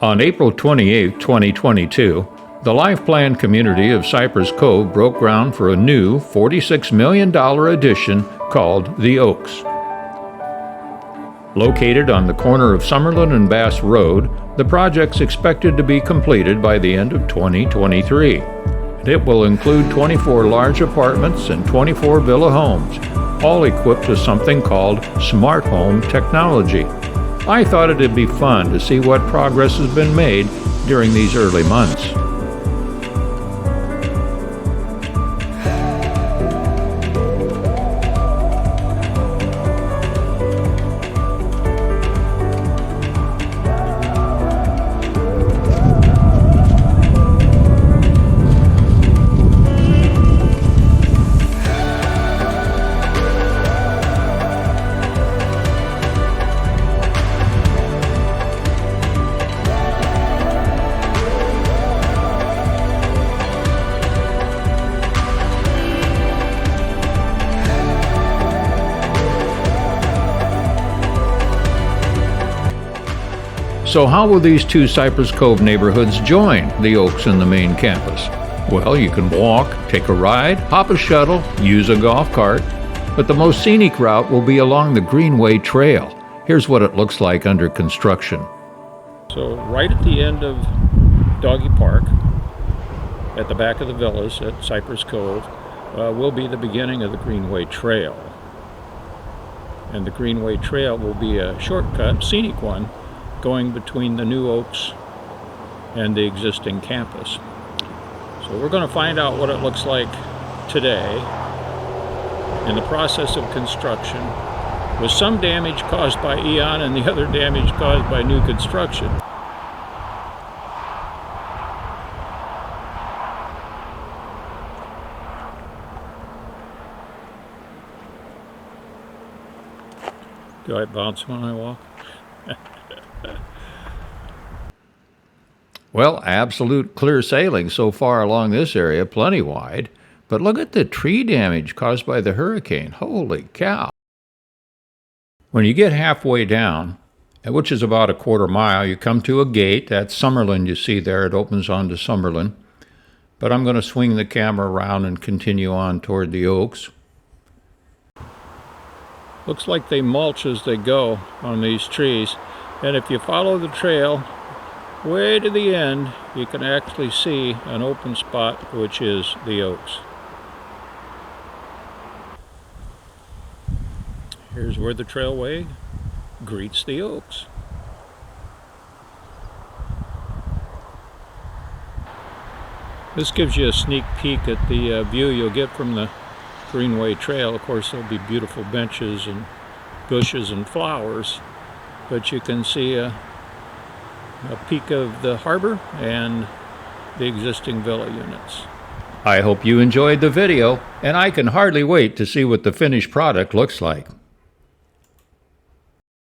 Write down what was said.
On April 28, 2022, the Life Plan community of Cypress Cove broke ground for a new $46 million addition called The Oaks. Located on the corner of Summerlin and Bass Road, the project's expected to be completed by the end of 2023. It will include 24 large apartments and 24 villa homes, all equipped with something called smart home technology. I thought it'd be fun to see what progress has been made during these early months. So how will these two Cypress Cove neighborhoods join the Oaks and the main campus? Well, you can walk, take a ride, hop a shuttle, use a golf cart, but the most scenic route will be along the Greenway Trail. Here's what it looks like under construction. So right at the end of Doggy Park, at the back of the villas at Cypress Cove, will be the beginning of the Greenway Trail. And the Greenway Trail will be a shortcut, scenic one, going between the new Oaks and the existing campus. So we're going to find out what it looks like today in the process of construction, with some damage caused by Eon and the other damage caused by new construction. Do I bounce when I walk? Well, absolute clear sailing so far along this area, plenty wide. But look at the tree damage caused by the hurricane. Holy cow. When you get halfway down, which is about a quarter mile, you come to a gate. That's Summerlin you see there. It opens onto Summerlin. But I'm going to swing the camera around and continue on toward the Oaks. Looks like they mulch as they go on these trees. And if you follow the trail way to the end, you can actually see an open spot, which is the Oaks. Here's where the trailway greets the Oaks. This gives you a sneak peek at the view you'll get from the Greenway Trail. Of course, there'll be beautiful benches and bushes and flowers, but you can see a peek of the harbor and the existing villa units. I hope you enjoyed the video, and I can hardly wait to see what the finished product looks like.